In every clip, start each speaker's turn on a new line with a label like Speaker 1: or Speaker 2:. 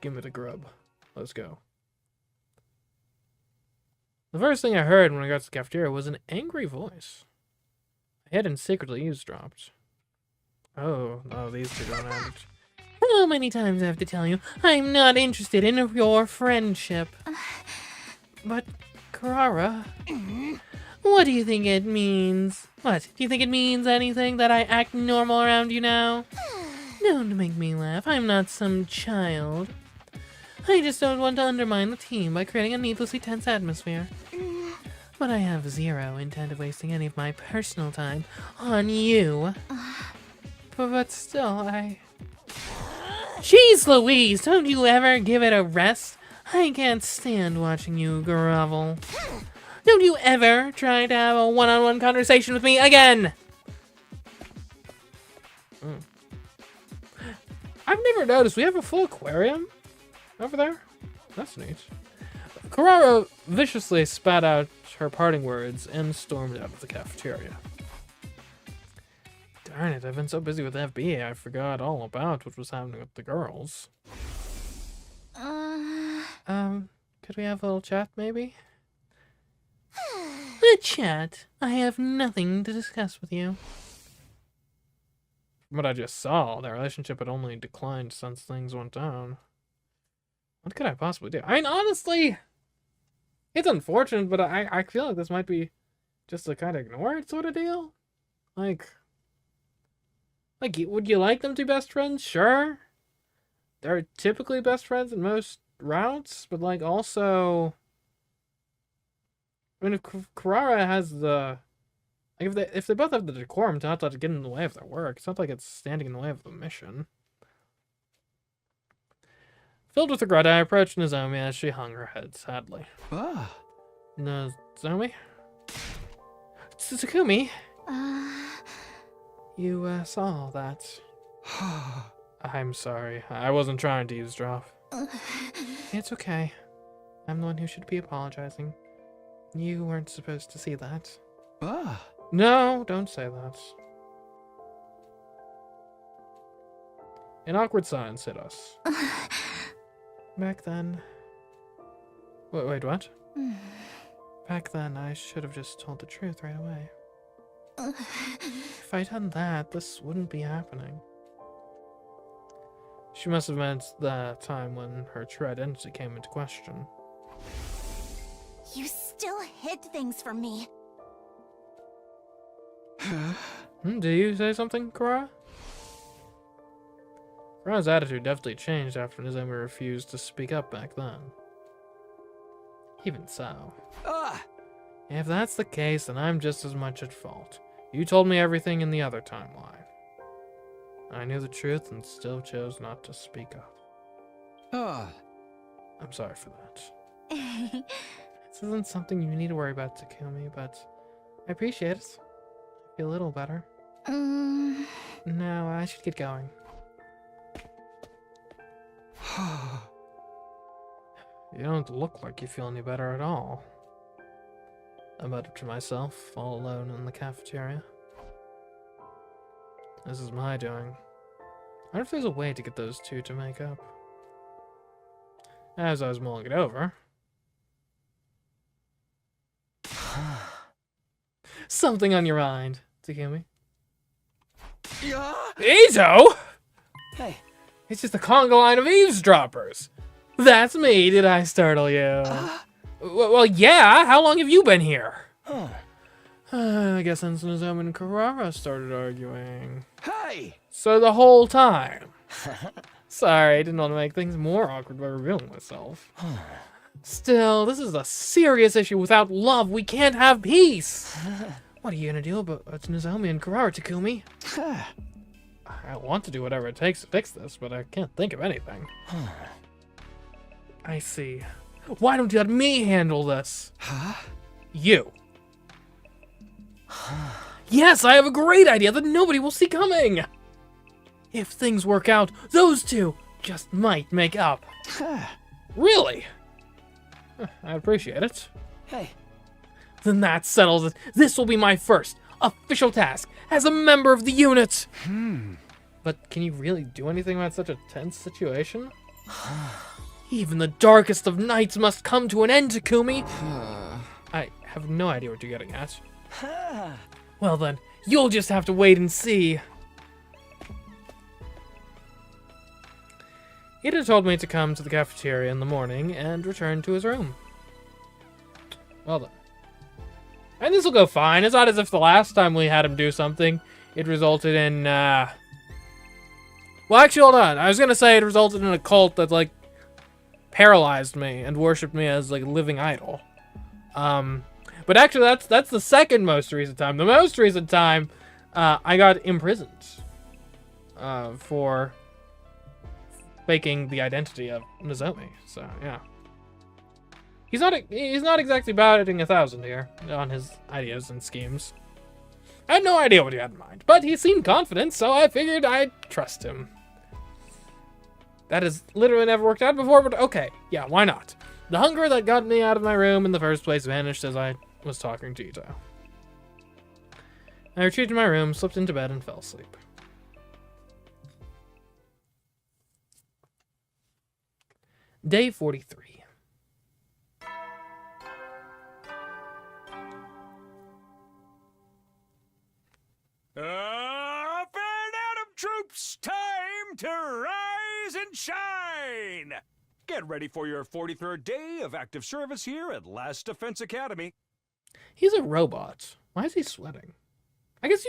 Speaker 1: Give me the grub. Let's go. The first thing I heard when I got to the cafeteria was an angry voice. I had secretly eavesdropped. Oh, these two don't have it. How many times I have to tell you, I'm not interested in your friendship. But, Carrara, what do you think it means? What, do you think it means anything that I act normal around you now? Don't make me laugh, I'm not some child. I just don't want to undermine the team by creating a needlessly tense atmosphere. But I have zero intent of wasting any of my personal time on you. But still, Jeez Louise, don't you ever give it a rest? I can't stand watching you grovel. Don't you ever try to have a one-on-one conversation with me again! I've never noticed we have a full aquarium over there. That's neat. Carrara viciously spat out her parting words and stormed out of the cafeteria. Darn it, I've been so busy with FB, I forgot all about what was happening with the girls. Could we have a little chat, maybe? A chat? I have nothing to discuss with you. From what I just saw, their relationship had only declined since things went down. What could I possibly do? I mean, honestly, it's unfortunate, but I feel like this might be just a kind of ignore it sort of deal. Like, would you like them to be best friends? Sure. They're typically best friends in most routes, but like also, I mean, if Carrara has the, like, if they both have the decorum to not let it get in the way of their work, it's not like it's standing in the way of the mission. Filled with regret, I approached Nozomi as she hung her head sadly. Nozomi? Tsukumi? You saw all that. I'm sorry. I wasn't trying to eavesdrop. It's okay. I'm the one who should be apologizing. You weren't supposed to see that. No, don't say that. An awkward silence hit us. Back then... Wait, what? Back then, I should have just told the truth right away. If I'd done that, this wouldn't be happening. She must have meant the time when her true identity came into question.
Speaker 2: You still hid things from me.
Speaker 1: Do you say something, Carrara? Carrara's attitude definitely changed after Nozomi refused to speak up back then. Even so. If that's the case, then I'm just as much at fault. You told me everything in the other timeline. I knew the truth and still chose not to speak up. I'm sorry for that. This isn't something you need to worry about, Takumi, but I appreciate it. I feel a little better. Now I should get going. You don't look like you feel any better at all. I muttered to myself, all alone in the cafeteria. This is my doing. I wonder if there's a way to get those two to make up. As I was mulling it over... Something on your mind, Takumi. Izo?
Speaker 3: Hey.
Speaker 1: It's just a conga line of eavesdroppers. That's me, did I startle you? Well, yeah, how long have you been here? I guess since Nozomi and Carrara started arguing.
Speaker 3: Hey!
Speaker 1: So the whole time. Sorry, I didn't want to make things more awkward by revealing myself. Still, this is a serious issue. Without love, we can't have peace. What are you gonna do about Nozomi and Carrara, Takumi? I want to do whatever it takes to fix this, but I can't think of anything. I see. Why don't you let me handle this? You. Yes, I have a great idea that nobody will see coming. If things work out, those two just might make up. Really? I appreciate it.
Speaker 3: Hey.
Speaker 1: Then that settles it. This will be my first official task as a member of the unit. But can you really do anything about such a tense situation? Even the darkest of nights must come to an end, Takumi. I have no idea what you're getting at. Well then, you'll just have to wait and see. He had told me to come to the cafeteria in the morning and return to his room. Well then. And this will go fine. It's not as if the last time we had him do something, it resulted in, Well, actually, hold on. I was gonna say it resulted in a cult that, like, paralyzed me and worshipped me as, like, a living idol. But actually, that's the second most recent time. The most recent time, I got imprisoned for faking the identity of Nozomi. So yeah, he's not exactly batting 1,000 here on his ideas and schemes. I had no idea what he had in mind, but he seemed confident, so I figured I'd trust him. That has literally never worked out before, but okay, yeah, why not? The hunger that got me out of my room in the first place vanished as I was talking to Ito. I retreated to my room, slipped into bed, and fell asleep. Day 43.
Speaker 3: Up and at 'em, troops! Time to rise and shine! Get ready for your 43rd day of active service here at Last Defense Academy.
Speaker 1: He's a robot. Why is he sweating? I guess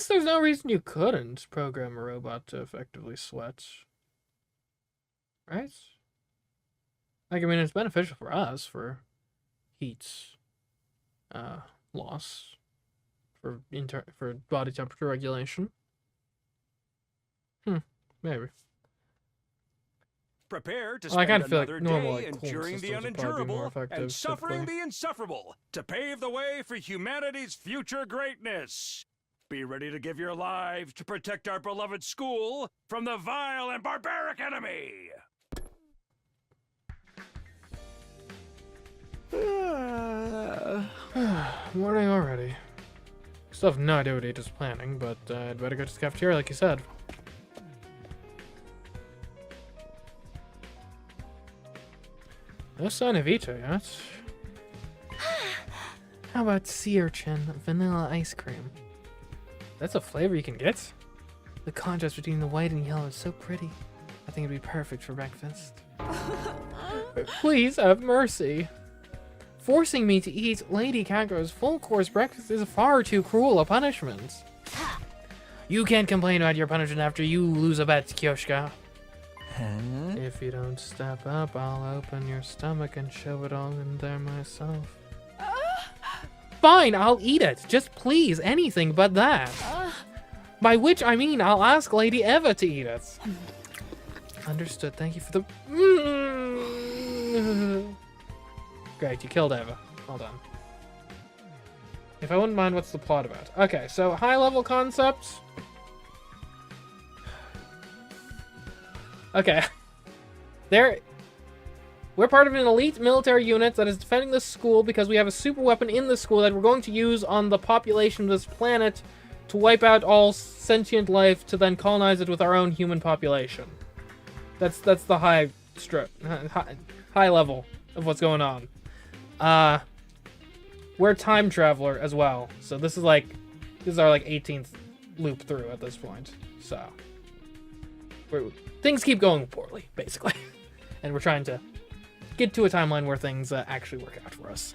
Speaker 1: there's no reason you couldn't program a robot to effectively sweat. Right? Like, I mean, it's beneficial for us, for heat loss, for body temperature regulation. Maybe.
Speaker 3: Prepare to
Speaker 1: Well, I
Speaker 3: spend
Speaker 1: kinda feel like
Speaker 3: another
Speaker 1: normal,
Speaker 3: day
Speaker 1: like, cold
Speaker 3: enduring the
Speaker 1: systems would probably be more
Speaker 3: unendurable
Speaker 1: effective,
Speaker 3: and suffering
Speaker 1: typically.
Speaker 3: the insufferable to pave the way for humanity's future greatness. Be ready to give your lives to protect our beloved school from the vile and barbaric enemy.
Speaker 1: Morning already. Still have no idea what Ito's planning, but I'd better go to the cafeteria like you said. No sign of Ito yet. How about sea urchin vanilla ice cream? That's a flavor you can get. The contrast between the white and yellow is so pretty. I think it'd be perfect for breakfast. Please have mercy. Forcing me to eat Lady Kagero's full-course breakfast is far too cruel a punishment. You can't complain about your punishment after you lose a bet, Kyoshika. If you don't step up, I'll open your stomach and shove it all in there myself. Fine, I'll eat it. Just please, anything but that. By which I mean I'll ask Lady Eva to eat it. Understood. Thank you for the... Great, you killed Eva. Well done. If I wouldn't mind, what's the plot about? Okay, so high-level concepts. Okay. We're part of an elite military unit that is defending this school because we have a super weapon in the school that we're going to use on the population of this planet to wipe out all sentient life to then colonize it with our own human population. That's the high level of what's going on. We're a time traveler as well, so this is our 18th loop through at this point. So things keep going poorly, basically, and we're trying to get to a timeline where things actually work out for us.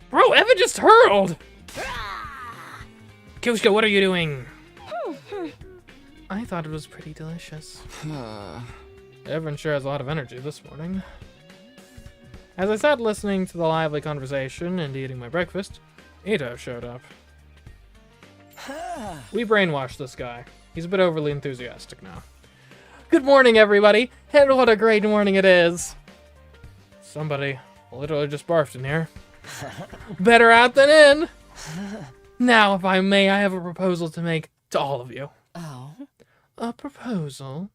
Speaker 1: Bro, Eva just hurled! Kyoshika, what are you doing? I thought it was pretty delicious. Everyone sure has a lot of energy this morning. As I sat listening to the lively conversation and eating my breakfast, Ito showed up. We brainwashed this guy. He's a bit overly enthusiastic now. Good morning, everybody, and what a great morning it is. Somebody literally just barfed in here. Better out than in. Now, if I may, I have a proposal to make to all of you.
Speaker 4: Oh?
Speaker 1: A proposal?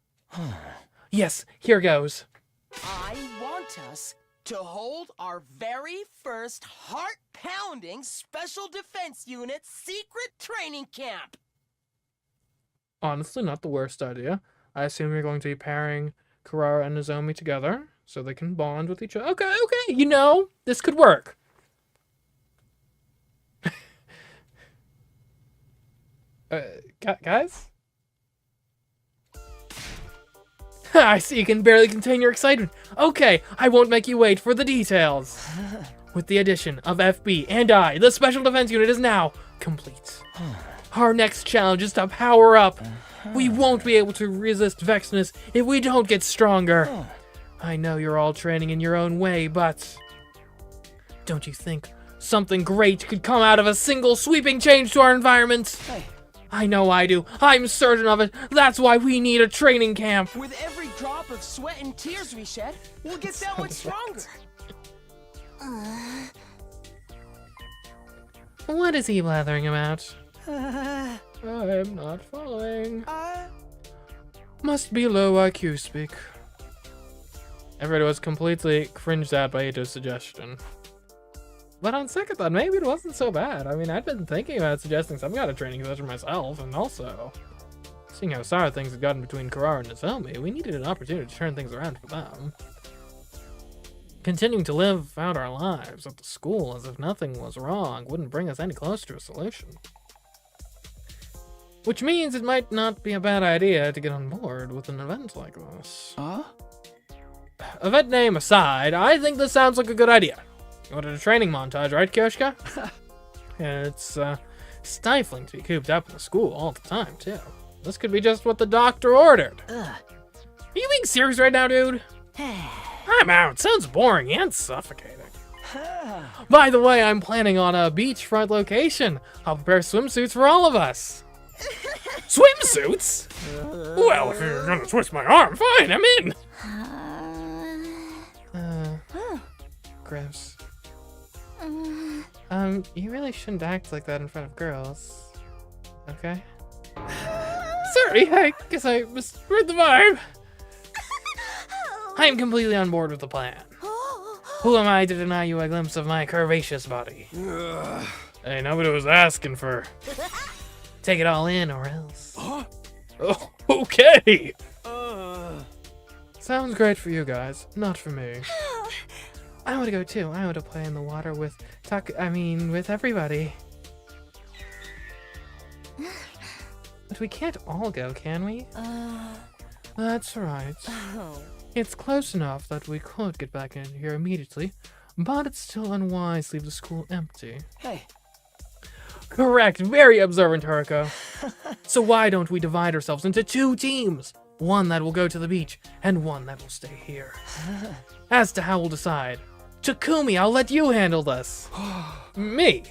Speaker 1: Yes, here goes.
Speaker 4: I want us to hold our very first heart-pounding Special Defense Unit secret training camp.
Speaker 1: honestly not the worst idea. I assume you're going to be pairing Kurara and Nozomi together so they can bond with each other. Okay, you know, this could work. Guys? I see you can barely contain your excitement. Okay, I won't make you wait for the details. With the addition of FB and I, the Special Defense Unit is now complete. Our next challenge is to power up. We won't be able to resist Vexness if we don't get stronger. I know you're all training in your own way, but don't you think something great could come out of a single sweeping change to our environment?
Speaker 4: Hey.
Speaker 1: I know I do. I'm certain of it. That's why we need a training camp.
Speaker 4: With every drop of sweat and tears we shed, we'll get that much stronger.
Speaker 1: What is he blathering about? I'm not following. Must be low IQ speak. Everybody was completely cringed at by Ito's suggestion. But on second thought, maybe it wasn't so bad. I mean, I'd been thinking about suggesting some kind of training session myself, and also, seeing how sour things had gotten between Kurara and Nozomi, we needed an opportunity to turn things around for them. Continuing to live out our lives at the school as if nothing was wrong wouldn't bring us any closer to a solution. Which means it might not be a bad idea to get on board with an event like this. Event name aside, I think this sounds like a good idea. You wanted a training montage, right, Kyoshika? Yeah, it's stifling to be cooped up in the school all the time, too. This could be just what the doctor ordered. Are you being serious right now, dude? I'm out. Sounds boring and suffocating. By the way, I'm planning on a beachfront location. I'll prepare swimsuits for all of us. Swimsuits? Well, if you're gonna twist my arm, fine, I'm in. Gross. You really shouldn't act like that in front of girls. Okay? Sorry, I guess I misread the vibe. I am completely on board with the plan. Who am I to deny you a glimpse of my curvaceous body? Hey, nobody was asking for... Take it all in or else.
Speaker 3: Huh?
Speaker 1: Oh, okay! Sounds great for you guys, not for me. I want to go too. I want to play in the water with with everybody. But we can't all go, can we? That's right. It's close enough that we could get back in here immediately, but it's still unwise to leave the school empty.
Speaker 4: Hey.
Speaker 1: Correct. Very observant, Haruko. So why don't we divide ourselves into 2 teams? One that will go to the beach, and one that will stay here. As to how we'll decide, Takumi, I'll let you handle this. Me?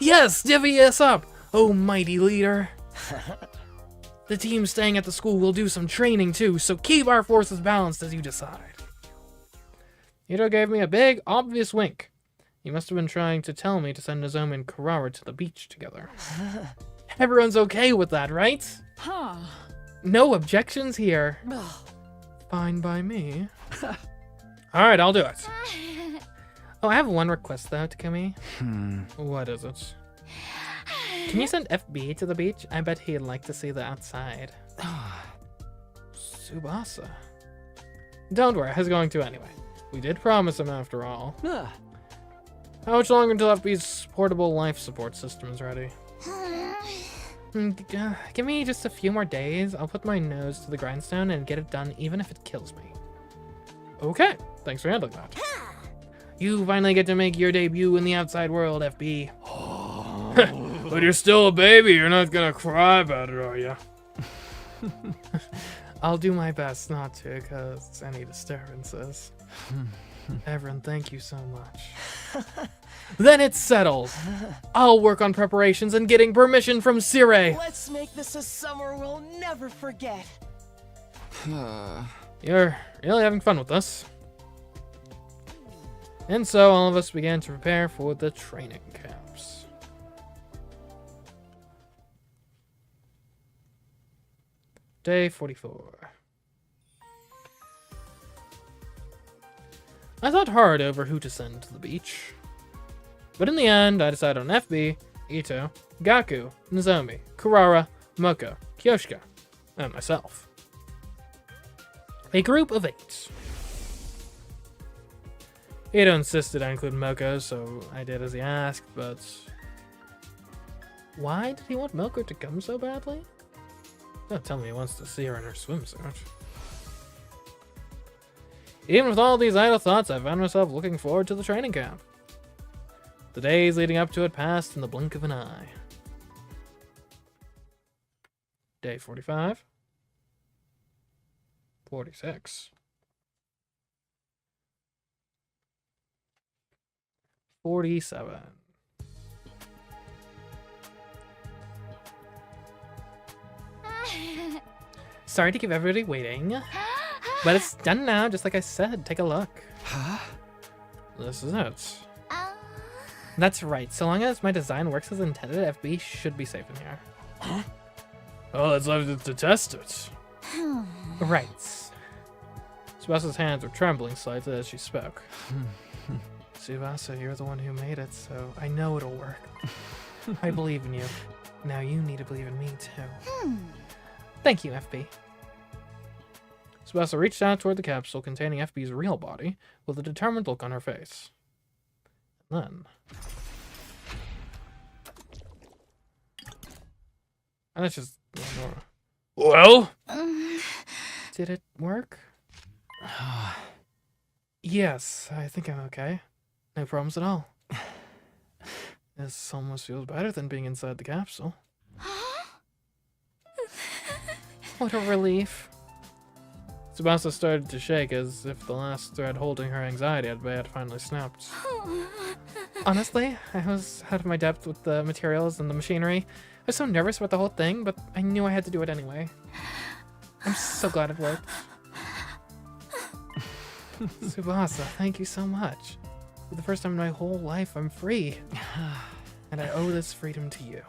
Speaker 1: Yes, divvy us up, oh mighty leader. The team staying at the school will do some training too, so keep our forces balanced as you decide. Ito gave me a big, obvious wink. He must have been trying to tell me to send Nozomi and Kurara to the beach together. Everyone's okay with that, right? No objections here. Fine by me. Alright, I'll do it. Oh, I have one request though, Takumi. What is it? Can you send FB to the beach? I bet he'd like to see the outside. Tsubasa. Don't worry, I was going to anyway. We did promise him after all. How much longer until FB's portable life support system is ready? Give me just a few more days. I'll put my nose to the grindstone and get it done even if it kills me. Okay, thanks for handling that. You finally get to make your debut in the outside world, FB. But you're still a baby. You're not gonna cry about it, are you? I'll do my best not to cause any disturbances. Everyone, thank you so much. Then it's settled. I'll work on preparations and getting permission from Sire.
Speaker 4: Let's make this a summer we'll never forget.
Speaker 1: You're really having fun with this. And so all of us began to prepare for the training camps. Day 44. I thought hard over who to send to the beach. But in the end, I decided on FB, Ito, Gaku, Nozomi, Kurara, Moko, Kyoshka, and myself. A group of 8. Ito insisted I include Moko, so I did as he asked, but... Why did he want Moko to come so badly? Don't tell me he wants to see her in her swimsuit. Even with all these idle thoughts, I found myself looking forward to the training camp. The days leading up to it passed in the blink of an eye. Day 45. 46. 47. Sorry to keep everybody waiting, but it's done now, just like I said. Take a look.
Speaker 5: Huh?
Speaker 1: This is it. That's right. So long as my design works as intended, FB should be safe in here.
Speaker 5: Huh?
Speaker 1: Oh, let's left to test it. Right. Subasa's hands were trembling slightly as she spoke. Tsubasa, you're the one who made it, so I know it'll work. I believe in you. Now you need to believe in me, too. Thank you, FB. Tsubasa reached out toward the capsule containing FB's real body with a determined look on her face. And then... And that's just... Well? Did it work? Yes, I think I'm okay. No problems at all. This almost feels better than being inside the capsule. What a relief. Tsubasa started to shake as if the last thread holding her anxiety had finally snapped. Honestly, I was out of my depth with the materials and the machinery. I was so nervous about the whole thing, but I knew I had to do it anyway. I'm so glad it worked. Tsubasa, thank you so much. For the first time in my whole life, I'm free. And I owe this freedom to you.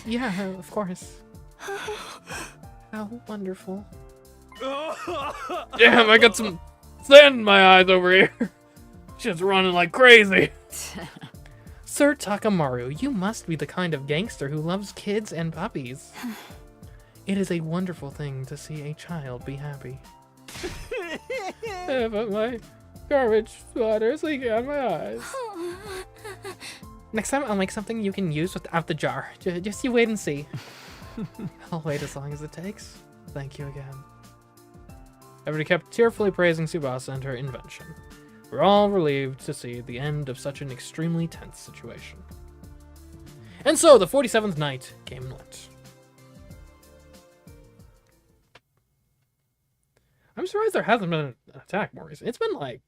Speaker 1: Yeah, of course. How wonderful. Damn, I got some sand in my eyes over here. Shit's running like crazy. Sir Takamaru, you must be the kind of gangster who loves kids and puppies. It is a wonderful thing to see a child be happy. But my garbage water's leaking out my eyes. Next time I'll make something you can use without the jar. Just you wait and see. I'll wait as long as it takes. Thank you again. Everybody kept tearfully praising Tsubasa and her invention. We're all relieved to see the end of such an extremely tense situation. And so the 47th night came and went. I'm surprised there hasn't been an attack more recently. It's been like...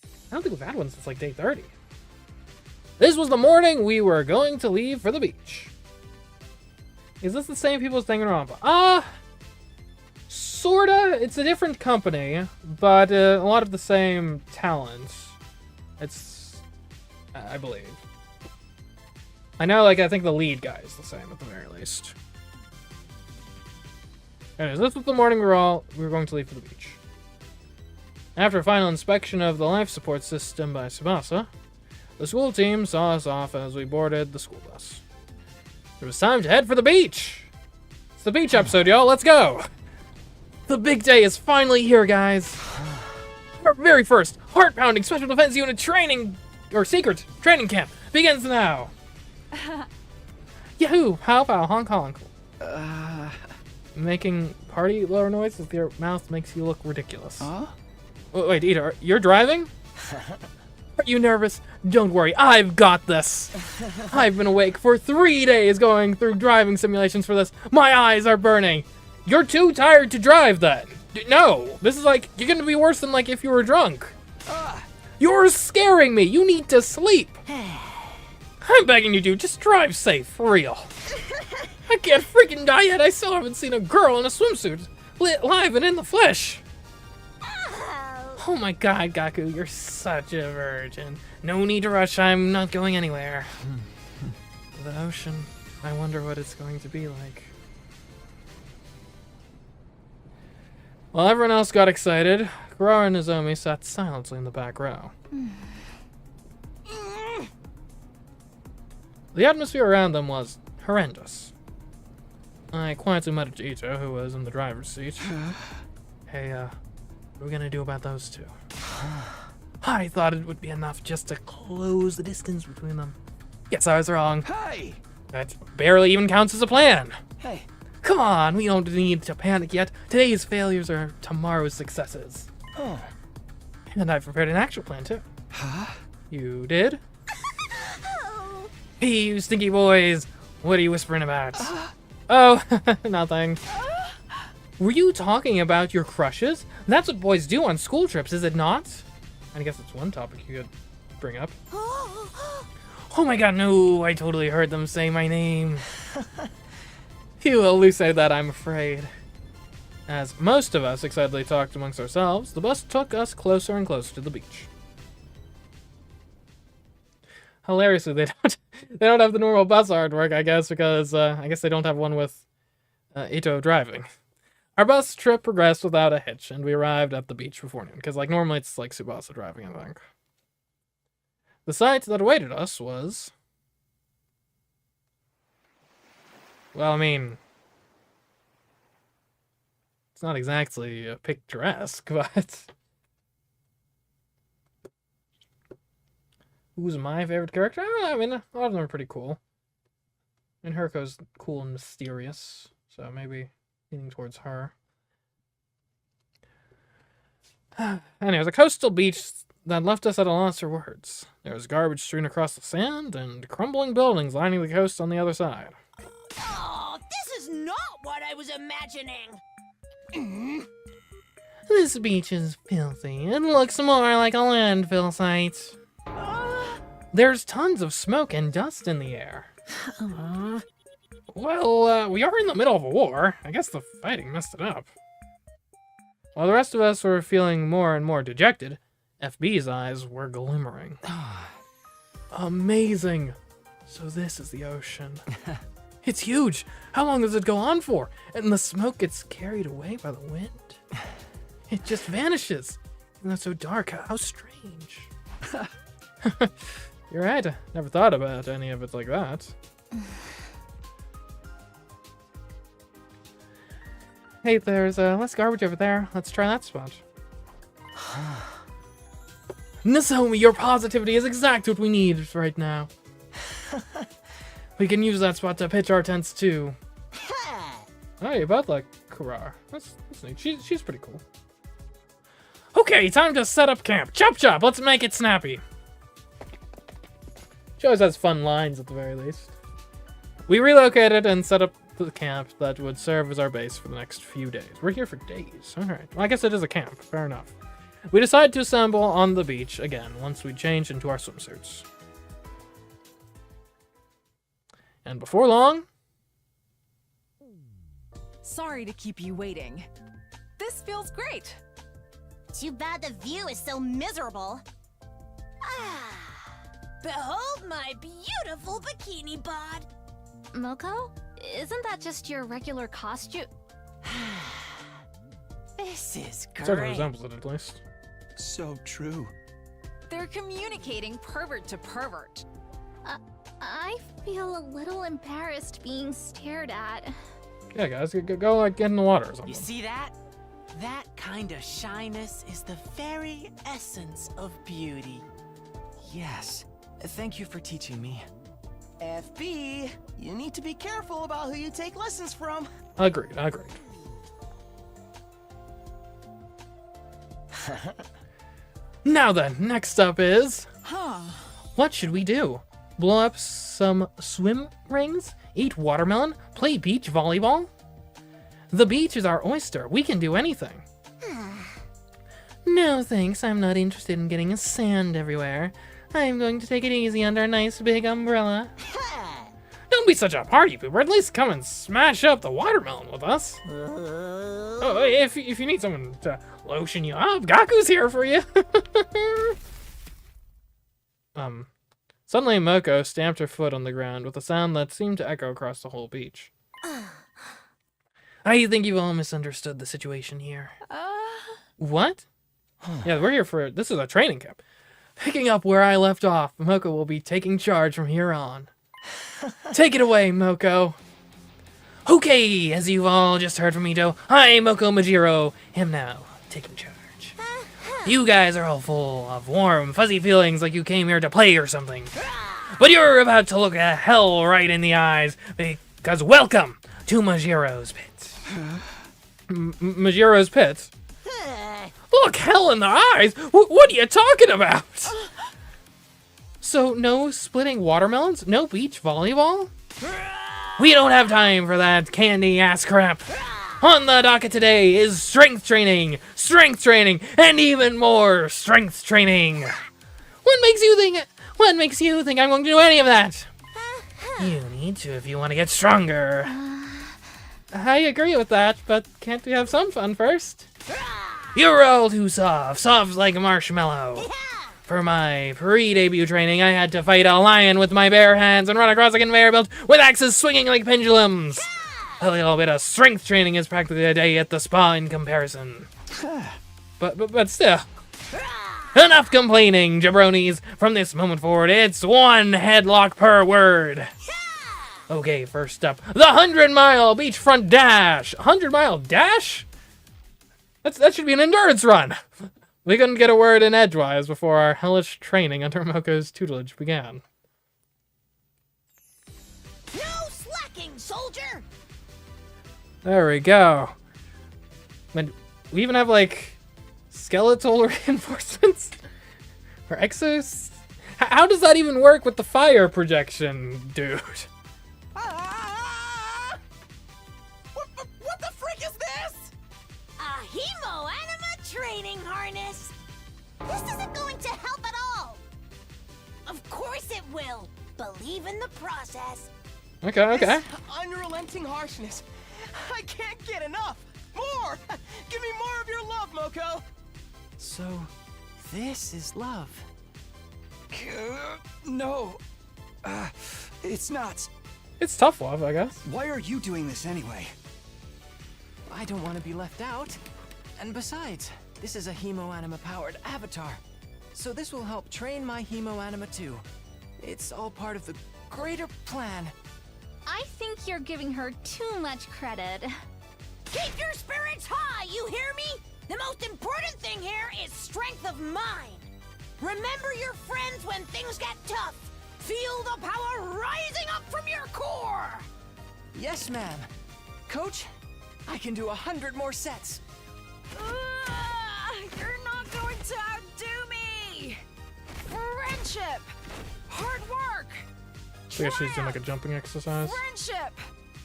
Speaker 1: I don't think we've had one since like day 30. This was the morning we were going to leave for the beach. Is this the same people as Danganronpa? Sorta. It's a different company, but a lot of the same talent. It's... I believe. I know, like, I think the lead guy is the same at the very least. Anyways, this was the morning we were going to leave for the beach. After a final inspection of the life support system by Tsubasa, the school team saw us off as we boarded the school bus. It was time to head for the beach! It's the beach episode, y'all, let's go! The big day is finally here, guys! Our very first heart-pounding Special Defense Unit training, or secret training camp, begins now! Yahoo! Pow pow, honk honk. Making party lower noise with your mouth makes you look ridiculous.
Speaker 5: Huh?
Speaker 1: Wait, Ida, you're driving? Are you nervous? Don't worry, I've got this. I've been awake for 3 days going through driving simulations for this. My eyes are burning. You're too tired to drive then. No, this is like, you're gonna be worse than like if you were drunk. You're scaring me. You need to sleep. I'm begging you, dude, just drive safe, for real. I can't freaking die yet. I still haven't seen a girl in a swimsuit, live and in the flesh. Oh my god, Gaku, you're such a virgin. No need to rush, I'm not going anywhere. The ocean, I wonder what it's going to be like. While everyone else got excited, Kurara and Nozomi sat silently in the back row. The atmosphere around them was horrendous. I quietly muttered to Ito, who was in the driver's seat. Hey, what are we gonna do about those two? I thought it would be enough just to close the distance between them. Guess I was wrong.
Speaker 5: Hey!
Speaker 1: That barely even counts as a plan.
Speaker 5: Hey.
Speaker 1: Come on, we don't need to panic yet. Today's failures are tomorrow's successes.
Speaker 5: Oh.
Speaker 1: And I've prepared an actual plan, too.
Speaker 5: Huh?
Speaker 1: You did? Hey, you stinky boys. What are you whispering about? Oh, nothing. Were you talking about your crushes? That's what boys do on school trips, is it not? I guess it's one topic you could bring up. Oh my god, no, I totally heard them say my name. You will lose say that, I'm afraid. As most of us excitedly talked amongst ourselves, the bus took us closer and closer to the beach. Hilariously, they don't have the normal bus artwork, I guess, because I guess they don't have one with Ito driving. Our bus trip progressed without a hitch, and we arrived at the beach before noon, because like normally it's like Tsubasa driving, I think. The sight that awaited us was, well, I mean, it's not exactly picturesque, but who's my favorite character? I mean, a lot of them are pretty cool. And Hirko's cool and mysterious, so maybe leaning towards her. Anyways, a coastal beach that left us at a loss for words. There was garbage strewn across the sand and crumbling buildings lining the coast on the other side.
Speaker 4: Oh, this is not what I was imagining.
Speaker 1: This beach is filthy. It looks more like a landfill site. There's tons of smoke and dust in the air. Well, we are in the middle of a war. I guess the fighting messed it up. While the rest of us were feeling more and more dejected, FB's eyes were glimmering. Amazing! So this is the ocean. It's huge! How long does it go on for? And the smoke gets carried away by the wind. It just vanishes. Even though it's so dark, how strange. You're right, I never thought about any of it like that. Hey, there's less garbage over there. Let's try that spot. Nasomi, your positivity is exactly what we need right now. We can use that spot to pitch our tents too. Oh, you both like Kurar. That's neat. She's pretty cool. Okay, time to set up camp. Chop chop, let's make it snappy. She always has fun lines at the very least. We relocated and set up the camp that would serve as our base for the next few days. We're here for days. Alright, well, I guess it is a camp. Fair enough. We decided to assemble on the beach again once we changed into our swimsuits. And before long...
Speaker 6: Sorry to keep you waiting. This feels great.
Speaker 2: Too bad the view is so miserable.
Speaker 4: Behold my beautiful bikini bod.
Speaker 7: Moko? Isn't that just your regular costume?
Speaker 4: This is
Speaker 1: Sort of
Speaker 4: great.
Speaker 1: resembles it at least.
Speaker 5: So true.
Speaker 6: They're communicating pervert to pervert.
Speaker 7: I feel a little embarrassed being stared at.
Speaker 1: Yeah, guys, go like get in the water or something.
Speaker 4: You see that? That kind of shyness is the very essence of beauty.
Speaker 5: Yes. Thank you for teaching me.
Speaker 4: FB, you need to be careful about who you take lessons from.
Speaker 1: Agreed. Now then, next up is... What should we do? Blow up some swim rings? Eat watermelon? Play beach volleyball? The beach is our oyster. We can do anything. No thanks, I'm not interested in getting sand everywhere. I'm going to take it easy under a nice big umbrella. Don't be such a party pooper. At least come and smash up the watermelon with us. Oh, if you need someone to lotion you up, Gaku's here for you. Suddenly Moko stamped her foot on the ground with a sound that seemed to echo across the whole beach. I think you've all misunderstood the situation here. What? Yeah, we're here for... This is a training camp. Picking up where I left off, Moko will be taking charge from here on. Take it away, Moko. Okay, as you've all just heard from Ito, I, Moko Majiro, am now taking charge. You guys are all full of warm, fuzzy feelings like you came here to play or something. But you're about to look at hell right in the eyes, because welcome to Majiro's Pit. Majiro's Pit? Look hell in the eyes? What are you talking about? So, no splitting watermelons? No beach volleyball? We don't have time for that candy-ass crap. On the docket today is strength training, and even more strength training. What makes you think I'm going to do any of that? You need to if you want to get stronger. I agree with that, but can't we have some fun first? You're all too soft like a marshmallow. For my pre-debut training, I had to fight a lion with my bare hands and run across a conveyor belt with axes swinging like pendulums. A little bit of strength training is practically a day at the spa in comparison. But still. Enough complaining, jabronis. From this moment forward, it's one headlock per word. Okay, first up, the 100-mile beachfront dash. 100-mile dash? That should be an endurance run. We couldn't get a word in edgewise before our hellish training under Moko's tutelage began.
Speaker 2: No slacking, soldier!
Speaker 1: There we go. And we even have, like, skeletal reinforcements? Or exos? How does that even work with the fire projection, dude?
Speaker 4: What the frick is this?
Speaker 2: A hemo-anima training harness! This isn't going to help at all! Of course it will! Believe in the process!
Speaker 1: Okay.
Speaker 4: This unrelenting harshness. I can't get enough! More! Give me more of your love, Moko!
Speaker 5: So, this is love.
Speaker 8: No. It's not.
Speaker 1: It's tough love, I guess.
Speaker 8: Why are you doing this anyway?
Speaker 5: I don't want to be left out. And besides, this is a hemo-anima-powered avatar. So this will help train my hemo-anima too. It's all part of the greater plan.
Speaker 7: I think you're giving her too much credit.
Speaker 2: Keep your spirits high, you hear me? The most important thing here is strength of mind. Remember your friends when things get tough. Feel the power rising up from your core.
Speaker 5: Yes, ma'am. Coach, I can do 100 more sets.
Speaker 6: You're not going to outdo me! Friendship! Hard work!
Speaker 1: I guess she's doing like a jumping exercise.
Speaker 6: Friendship!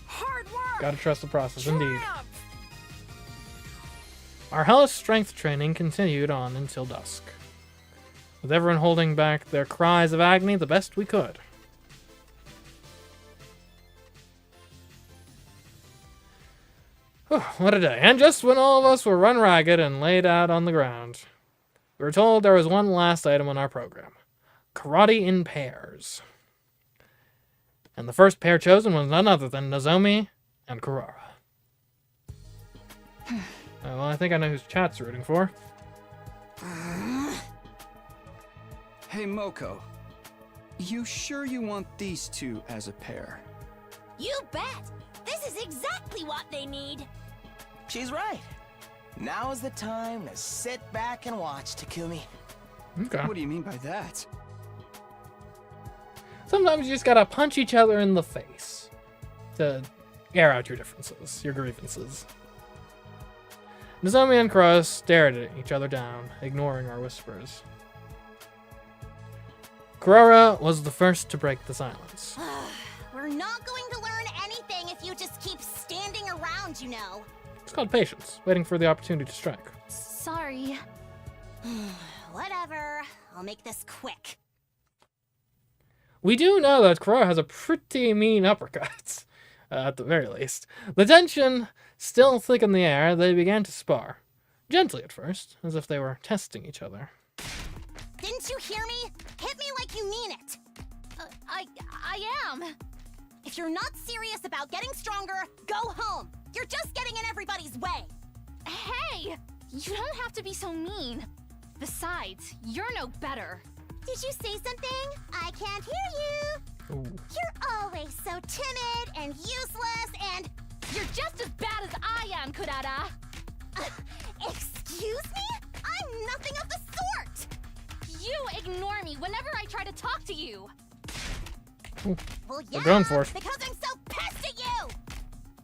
Speaker 6: Hard work!
Speaker 1: Gotta trust the process, indeed.
Speaker 6: Triumph!
Speaker 1: Our hellish strength training continued on until dusk, with everyone holding back their cries of agony the best we could. What a day. And just when all of us were run ragged and laid out on the ground, we were told there was one last item on our program. Karate in pairs. And the first pair chosen was none other than Nozomi and Kurara. Well, I think I know whose chat's rooting for.
Speaker 8: Hey, Moko. You sure you want these two as a pair?
Speaker 2: You bet. This is exactly what they need.
Speaker 4: She's right. Now is the time to sit back and watch, Takumi.
Speaker 1: Okay.
Speaker 8: What do you mean by that?
Speaker 1: Sometimes you just gotta punch each other in the face to air out your differences, your grievances. Nozomi and Kurara stared at each other down, ignoring our whispers. Kurara was the first to break the silence.
Speaker 2: We're not going to learn anything if you just keep standing around, you know.
Speaker 1: It's called patience, waiting for the opportunity to strike.
Speaker 7: Sorry.
Speaker 2: Whatever. I'll make this quick.
Speaker 1: We do know that Kurara has a pretty mean uppercut, at the very least. The tension still thick in the air, they began to spar. Gently at first, as if they were testing each other.
Speaker 2: Didn't you hear me? Hit me like you mean it.
Speaker 7: I am.
Speaker 2: If you're not serious about getting stronger, go home. You're just getting in everybody's way.
Speaker 7: Hey! You don't have to be so mean. Besides, you're no better.
Speaker 2: Did you say something? I can't hear you.
Speaker 1: Ooh.
Speaker 2: You're always so timid and useless and
Speaker 7: Kurara!
Speaker 2: Excuse me? I'm nothing of the sort!
Speaker 7: You ignore me whenever I try to talk to you!
Speaker 2: Well,
Speaker 1: They're going for it.
Speaker 2: because I'm so pissed at you!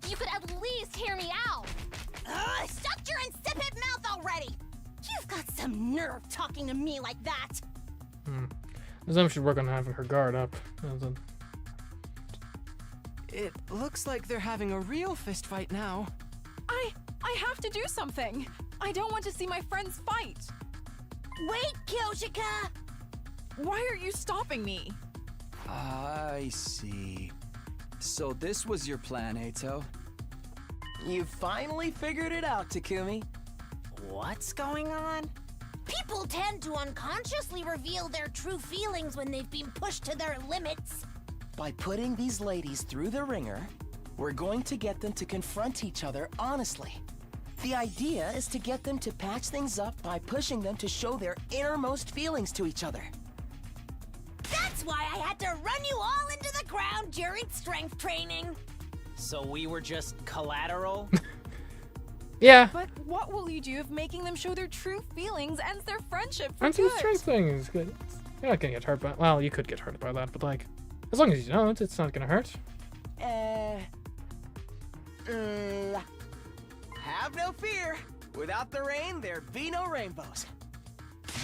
Speaker 7: You could at least hear me out!
Speaker 2: Shut your insipid mouth already! You've got some nerve talking to me like that!
Speaker 1: Nozomi should work on having her guard up.
Speaker 5: It looks like they're having a real fist fight now.
Speaker 6: I have to do something. I don't want to see my friends fight.
Speaker 2: Wait, Kyoshika!
Speaker 6: Why are you stopping me?
Speaker 8: I see. So this was your plan, Eito?
Speaker 4: You finally figured it out, Takumi. What's going on?
Speaker 2: People tend to unconsciously reveal their true feelings when they've been pushed to their limits.
Speaker 4: By putting these ladies through the ringer, we're going to get them to confront each other honestly. The idea is to get them to patch things up by pushing them to show their innermost feelings to each other.
Speaker 2: That's why I had to run you all into the ground during strength training.
Speaker 9: So we were just collateral?
Speaker 1: Yeah.
Speaker 6: But what will you do if making them show their true feelings ends their friendship for
Speaker 1: Aren't
Speaker 6: good?
Speaker 1: the strength thing is good. You're not gonna get hurt by. Well, you could get hurt by that, but like, as long as you don't, it's not gonna hurt.
Speaker 4: Have no fear. Without the rain, there'd be no rainbows.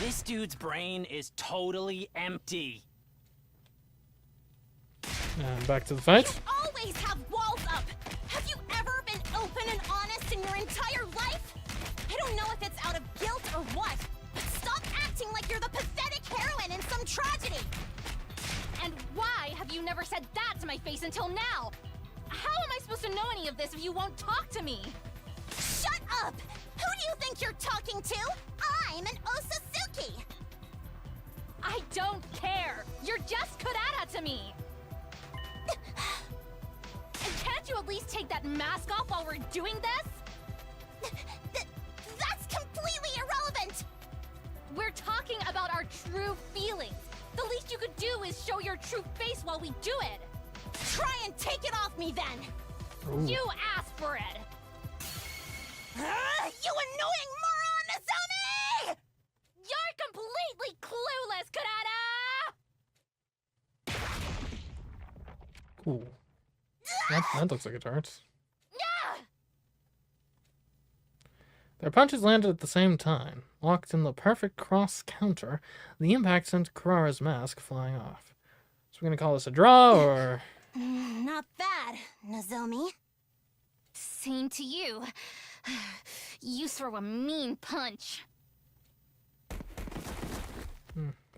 Speaker 9: This dude's brain is totally empty.
Speaker 1: And back to the fight.
Speaker 2: Always have walls up. Have you ever been open and honest in your entire life? I don't know if it's out of guilt or what, but stop acting like you're the pathetic heroine in some tragedy.
Speaker 7: And why have you never said that to my face until now? How am I supposed to know any of this if you won't talk to me?
Speaker 2: Shut up! Who do you think you're talking to? I'm an Otsutsuki.
Speaker 7: I don't care! You're just Kurara to me! And can't you at least take that mask off while we're doing this?
Speaker 2: That's completely irrelevant!
Speaker 7: We're talking about our true feelings. The least you could do is show your true face while we do it.
Speaker 2: Try and take it off me then!
Speaker 1: Ooh.
Speaker 7: You asked for it!
Speaker 2: You annoying moron, Nozomi!
Speaker 7: You're completely clueless, Kurara!
Speaker 1: Ooh. That looks like it hurts.
Speaker 7: Yeah!
Speaker 1: Their punches landed at the same time. Locked in the perfect cross counter, the impact sent Kurara's mask flying off. So we're gonna call this a draw, or...
Speaker 2: Not bad, Nozomi.
Speaker 7: Same to you. You throw a mean punch.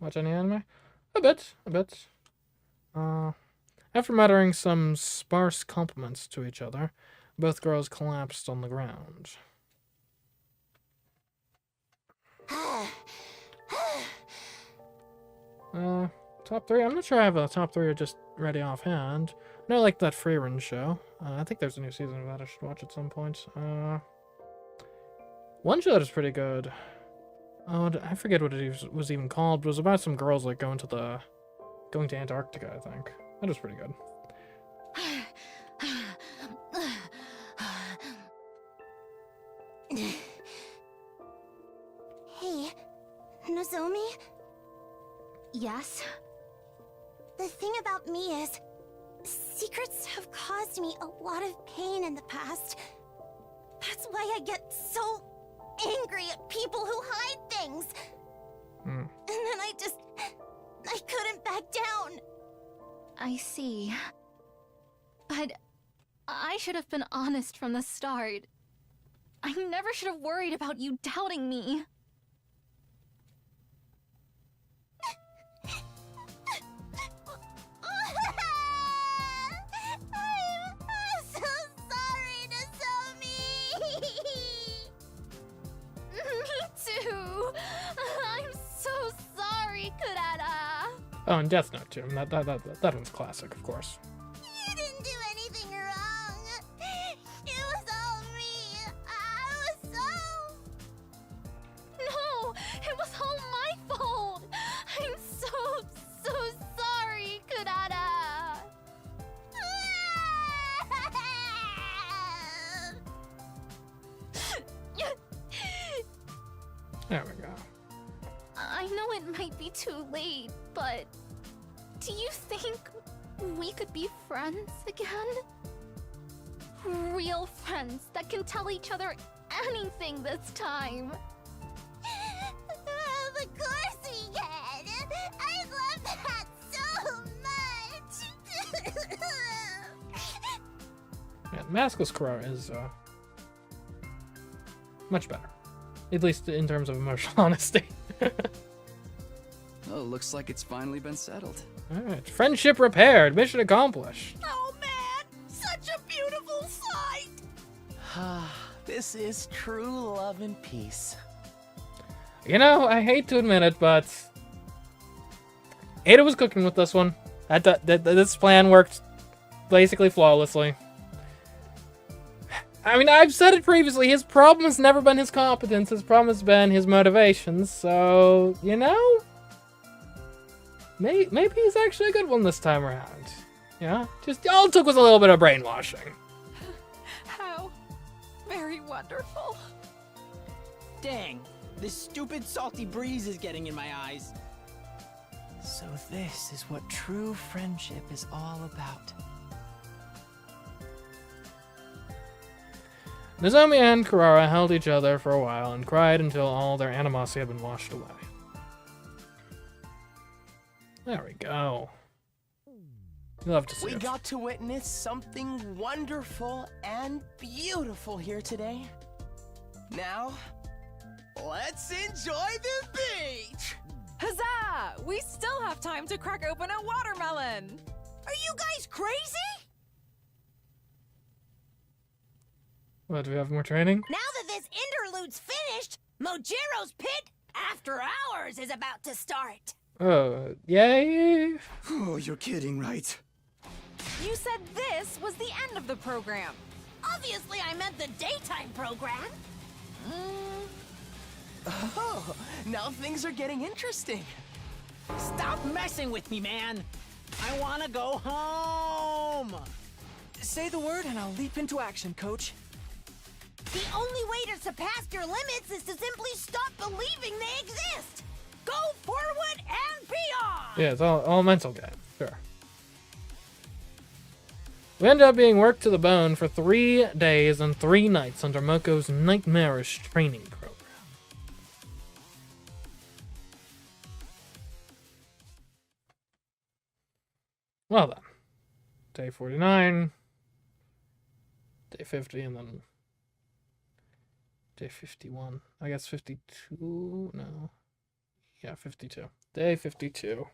Speaker 1: Watch any anime? A bit. After muttering some sparse compliments to each other, both girls collapsed on the ground. Top three? I'm not sure I have a top three just ready offhand. I know I like that free run show. I think there's a new season of that I should watch at some point. One show that is pretty good. Oh, I forget what it was even called, but it was about some girls like going to Antarctica, I think. That was pretty good.
Speaker 2: Hey, Nozomi?
Speaker 7: Yes?
Speaker 2: The thing about me is, secrets have caused me a lot of pain in the past. That's why I get so angry at people who hide things. And then I couldn't back down.
Speaker 7: I see. But I should have been honest from the start. I never should have worried about you doubting me.
Speaker 2: I'm so sorry, Nozomi.
Speaker 7: Me too. I'm so sorry, Kurara.
Speaker 1: Oh, and Death Note too. That one's classic, of course.
Speaker 2: You didn't do anything wrong. It was all me. I was so...
Speaker 7: No, it was all my fault. I'm so sorry, Kurara.
Speaker 1: There we go.
Speaker 7: I know it might be too late, but do you think we could be friends again? Real friends that can tell each other anything this time.
Speaker 2: Of course we can! I love that so much!
Speaker 1: Yeah, maskless Kurara is much better. At least in terms of emotional honesty.
Speaker 8: Oh, looks like it's finally been settled.
Speaker 1: Alright, friendship repaired. Mission accomplished.
Speaker 2: Oh man! Such a beautiful sight!
Speaker 4: This is true love and peace.
Speaker 1: You know, I hate to admit it, but Ada was cooking with this one. This plan worked basically flawlessly. I mean, I've said it previously, his problem has never been his competence, his problem has been his motivations, so, you know, maybe he's actually a good one this time around. Yeah, just all it took was a little bit of brainwashing.
Speaker 6: How very wonderful.
Speaker 9: Dang, this stupid salty breeze is getting in my eyes.
Speaker 5: So this is what true friendship is all about.
Speaker 1: Nozomi and Kurara held each other for a while and cried until all their animosity had been washed away. There we go. You love to see
Speaker 4: We
Speaker 1: it.
Speaker 4: got to witness something wonderful and beautiful here today. Now, let's enjoy the beach!
Speaker 6: Huzzah! We still have time to crack open a watermelon.
Speaker 2: Are you guys crazy?
Speaker 1: What, do we have more training?
Speaker 2: Now that this interlude's finished, Mojiro's Pit After Hours is about to start.
Speaker 1: Oh, yay!
Speaker 8: Oh, you're kidding, right?
Speaker 6: You said this was the end of the program.
Speaker 2: Obviously, I meant the daytime program.
Speaker 4: Oh, now things are getting interesting.
Speaker 9: Stop messing with me, man. I wanna go home.
Speaker 5: Say the word and I'll leap into action, coach.
Speaker 2: The only way to surpass your limits is to simply stop believing they exist. Go forward and beyond.
Speaker 1: Yeah, it's all mental game. Sure. We ended up being worked to the bone for 3 days and 3 nights under Moko's nightmarish training program. Well then. Day 49. Day 50 and then day 51. I guess 52? No. Yeah, 52. Day 52.